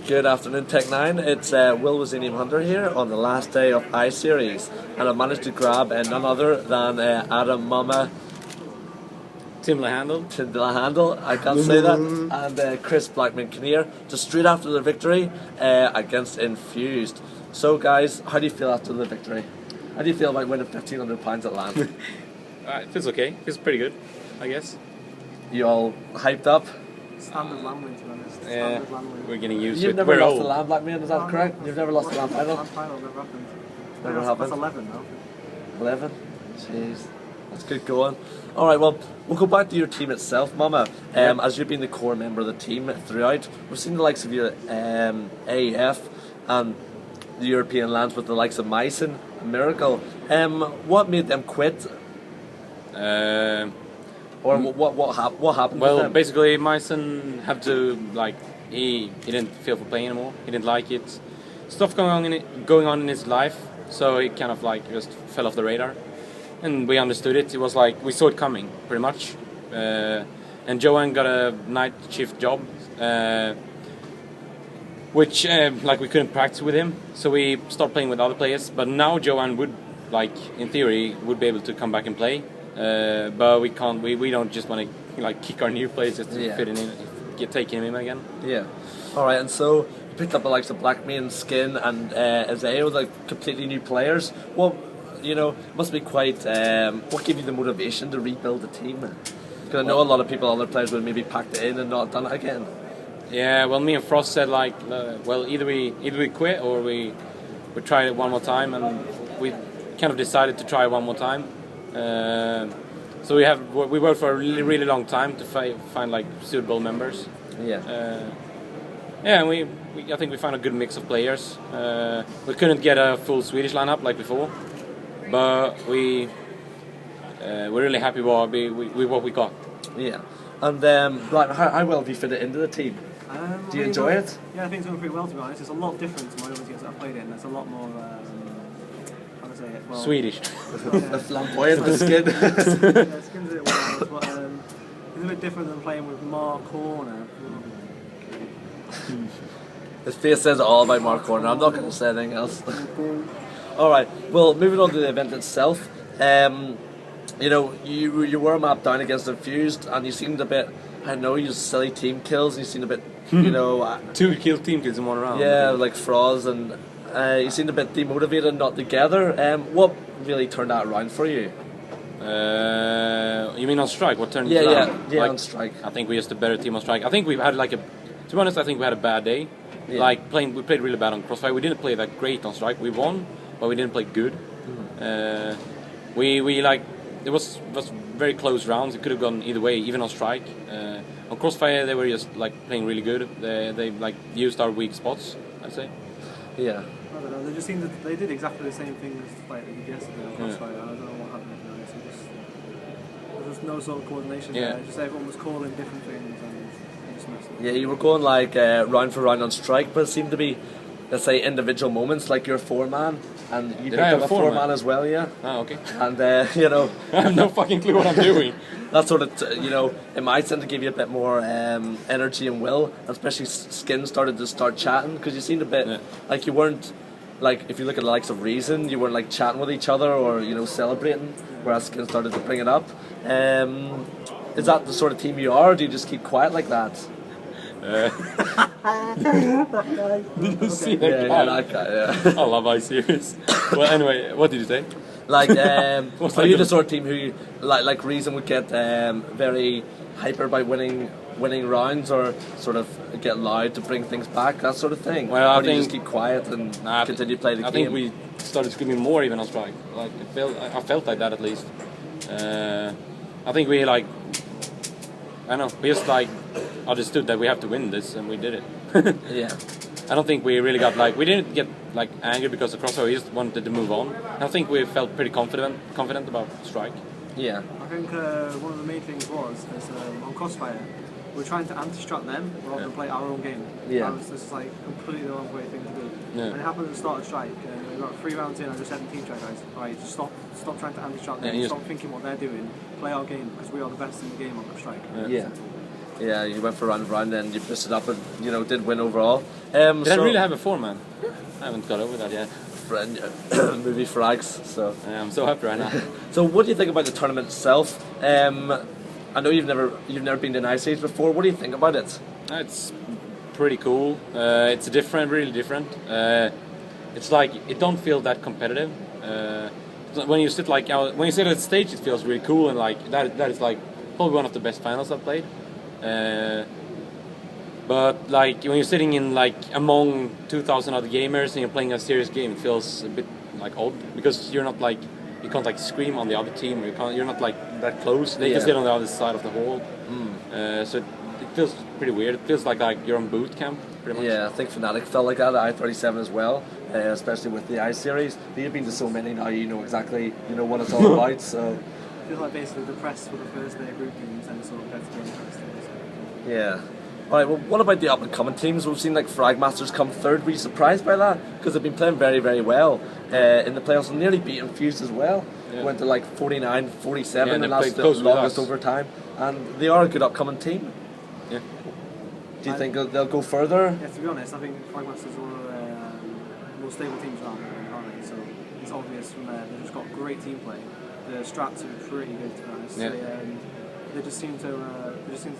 Good afternoon, Tech9. It's Will Wazinium Hunter here on the last day of I-Series, and I've managed to grab none other than Adam Mumma, Tim Lahandle, I can't say that, and Chris Blackmane just straight after the victory against Infused. So guys, how do you feel after the victory? How do you feel about winning £1,500 at LAN? it feels okay. It feels pretty good, I guess. You all hyped up? Standard LAN win, to be honest. Yeah, we're getting used to it. You've never lost a LAN, Blackmane, is that correct? You've never lost a LAN final? LAN final never happened. Never happened? That's 11 now. 11? Jeez, that's good going. Alright, well, we'll go back to your team itself, Mumma. As you've been the core member of the team throughout, we've seen the likes of your AEF and the European lands with the likes of Myson and Miracle. What made them quit? Or what happened Well, with them? basically, Myson had to, he didn't feel for playing anymore. He didn't like it. Stuff going on in his life, so he kind of just fell off the radar. And we understood it. It was we saw it coming, pretty much. And Johan got a night shift job, which we couldn't practice with him, so we stopped playing with other players. But now Johan would, in theory, would be able to come back and play. But we can't. We don't just want to kick our new players just to fit in, taking him in again. Yeah. All right. And so you picked up the likes of Blackmane, Skin, and Isaiah, completely new players. Well, must be quite. What gave you the motivation to rebuild the team? Because I know a lot of people, other players, would maybe packed it in and not done it again. Yeah. Well, me and Frost said well, either we quit or we try it one more time, and we kind of decided to try one more time. So we worked for a really long time to find suitable members. Yeah. And I think we found a good mix of players. We couldn't get a full Swedish lineup like before, but we're really happy with what we got. Yeah. And how well have you fit it into the team? Do you enjoy it? Yeah, I think it's going pretty well, to be honest. It's a lot different to my other teams that I've played in. There's a lot more. Swedish. The flamboyant, the Skin. Yeah, Skin's a bit wild, but it's a bit different than playing with Mark Horner. His face says it all about Mark Horner. I'm not going to say anything else. Alright, well, moving on to the event itself. You were mapped down against Infused, and you seemed a bit, I don't know, you silly team kills, and you seemed a bit, 2 team kills in one round. Yeah, like Froz, and you seemed a bit demotivated and not together. What really turned that around for you? You mean on Strike? What turned it around? Yeah, on Strike. I think we're just a better team on Strike. I think we've had to be honest, I think we had a bad day. Yeah. We played really bad on Crossfire. We didn't play that great on Strike. We won, but we didn't play good. It was very close rounds. It could have gone either way, even on Strike. On Crossfire, they were just playing really good. They used our weak spots, I'd say. I Yeah. don't know. They just seemed they did exactly the same thing as they did yesterday on Crossfire. I don't know what happened. There was no sort of coordination there. Just everyone was calling different things and they just messed up. Yeah, you were going round for round on Strike, but it seemed to be, let's say, individual moments, like your 4-man, and you picked up a 4-man as well, yeah. Oh, okay. And I have no fucking clue what I'm doing. That sort of, it might tend to give you a bit more energy and will, especially Skin started to chatting, because you seemed a bit like you weren't, if you look at the likes of Reason, you weren't chatting with each other or celebrating, whereas Skin started to bring it up. Is that the sort of team you are, or do you just keep quiet like that? Did you see that guy? Yeah, that guy, yeah. I love I-Series. Well, anyway, what did you say? Are you the sort of team who, like Reason would get very hyper about winning rounds, or sort of get loud to bring things back, that sort of thing? Well, or do you just keep quiet and continue to play the game? I think we started screaming more even on Strike. I felt like that at least. I think we I don't know, we just understood that we have to win this, and we did it. Yeah. I don't think we really got we didn't get angry because of Crossfire. We just wanted to move on. I think we felt pretty confident about Strike. Yeah. I think one of the main things was on Crossfire, we're trying to anti-strat them rather than play our own game. Yeah. This is completely the wrong way thing to do. Yeah. And it happened at the start of Strike, and we got 3 rounds in. I just said to team chat guys, alright, just stop trying to anti-strat them. Stop thinking what they're doing. Play our game, because we are the best in the game on Strike. Yeah. Yeah, you went for round of round and you pissed it up and, you know, did win overall. Did I really have a 4-man? I haven't got over that yet. Movie frags, so... I'm so happy right now. So what do you think about the tournament itself? I know you've never been to an Ice Age before. What do you think about it? It's pretty cool. It's different, really different. It's like it don't feel that competitive. When you sit when you sit at stage, it feels really cool and like that is like probably one of the best finals I've played. But like when you're sitting in like among 2,000 other gamers and you're playing a serious game, it feels a bit like odd because you're not like you can't like scream on the other team. You're not like that close. They can sit on the other side of the hall. So it feels pretty weird. It feels like you're on boot camp. Pretty much. Yeah, I think Fnatic felt like that at I-37 as well, especially with the I-Series. You've been to so many now, you know exactly what it's all about. So I feel like basically the press for the first day of group games and sort of gets to interesting. yeah. Alright, well, what about the up-and-coming teams? We've seen like Fragmasters come third. Were you surprised by that? Because they've been playing very, very well in the playoffs and nearly beaten Fused as well. Yeah. Went to like 49-47 in the last longest overtime. And they are a good upcoming team. Yeah. Do you think they'll go further? Yeah, to be honest, I think Fragmasters are one of the more stable teams around, aren't they? So it's obvious from there. They've just got great team play. The strats are pretty good, to be honest. Yeah. They just seem to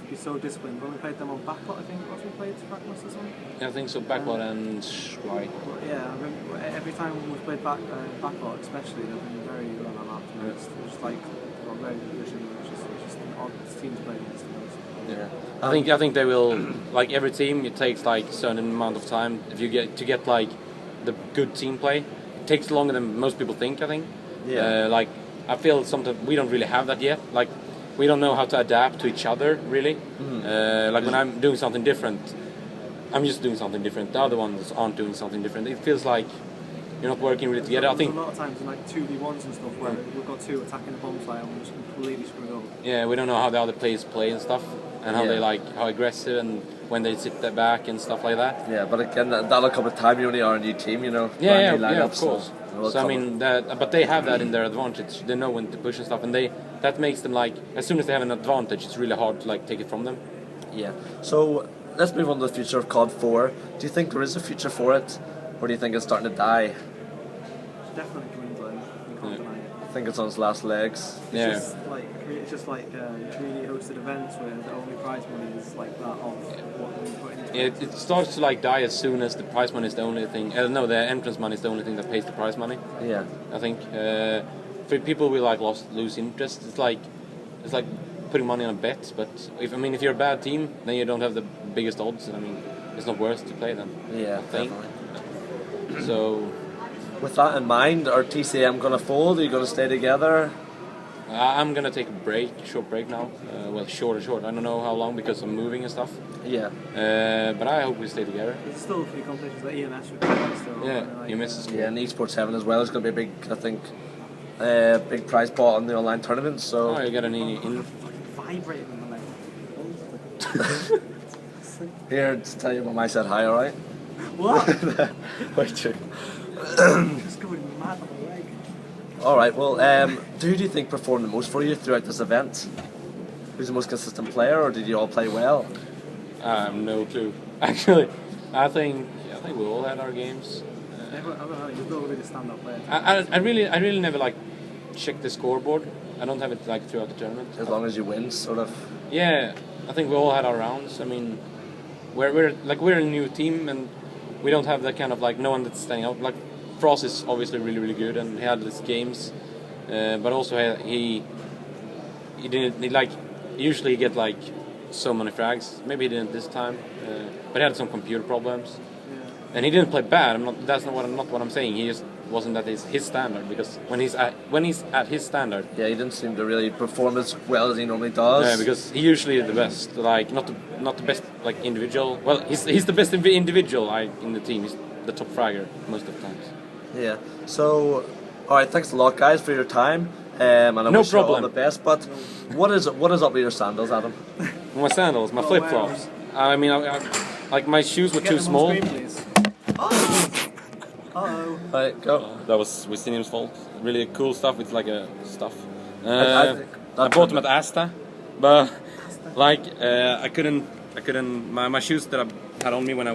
be so disciplined. When we played them on Backlot, I think it was we played Fragmasters on. Yeah, I think so. Backlot and Strike. Yeah, I remember every time we've played Backlot, especially, they've been very well on that. Yeah. It's just like got very good position. It's just an odd team to play against. Yeah. I think they will like every team. It takes like a certain amount of time if you get like the good team play. It takes longer than most people think. I think. Yeah. Like I feel sometimes we don't really have that yet. Like we don't know how to adapt to each other really. Like when I'm doing something different, I'm just doing something different. The other ones aren't doing something different. It feels like you're not working really together. I think a lot of times in like 2v1s and stuff where we've got two attacking the bomb site and we're just completely screwed up. Yeah, we don't know how the other players play and stuff, and how they how aggressive and when they sit their back and stuff like that. Yeah, but again, that'll come with time. You only are a new team, you know. Yeah, of course. So I mean, but they have that in their advantage. They know when to push and stuff, and that makes them like as soon as they have an advantage, it's really hard to like take it from them. Yeah. So let's move on to the future of COD 4. Do you think there is a future for it, or do you think it's starting to die? Definitely Queensland. You can't deny it. I think it's on its last legs. It's just like community hosted events where the only prize money is like that of what we put into It starts to like die as soon as the prize money is the only thing. No, the entrance money is the only thing that pays the prize money. Yeah. I think for people will like lose interest. It's like putting money on a bet. But if you're a bad team, then you don't have the biggest odds. I mean, it's not worth to play then. Yeah, I think. definitely. So. With that in mind, are TCM going to fold? Are you going to stay together? I'm gonna take a short break now. Short. I don't know how long because I'm moving and stuff. Yeah. But I hope we stay together. There's still a few competitions like EMS would be still. Yeah, EMS is cool. Yeah, and Esports 7 as well. It's going to be a big, I think, big prize pot on the online tournament. So. Oh, you got an in. Fucking vibrating in the leg. Here to tell you about my set high, alright? What? Wait, true. Just going mad on the leg. Alright, well, who do you think performed the most for you throughout this event? Who's the most consistent player, or did you all play well? I have no clue. Actually, I think we all had our games. I don't know, you're not really a stand-up player. I really never like check the scoreboard. I don't have it like throughout the tournament. As long as you win, sort of. Yeah, I think we all had our rounds. I mean, we're a new team and we don't have that kind of like no one that's standing out. Like Frost is obviously really, really good and he had his games, but also he usually get like so many frags. Maybe he didn't this time, but he had some computer problems. Yeah. And he didn't play bad. That's not what I'm saying. He just wasn't at his standard because when he's at his standard. Yeah, he didn't seem to really perform as well as he normally does. Yeah, because he usually is the best. Like not the best like individual. Well, he's the best individual in the team. He's the top fragger most of the times. Yeah. So, all right. Thanks a lot, guys, for your time. And I wish you all the best. But what is up with your sandals, Adam? My sandals, my flip flops. I mean, like my shoes were too small. Uh-oh. Right, go. That was Wistinim's fault. Really cool stuff with like a stuff. I I bought them at Asta, but Like I couldn't my shoes that I had on me when I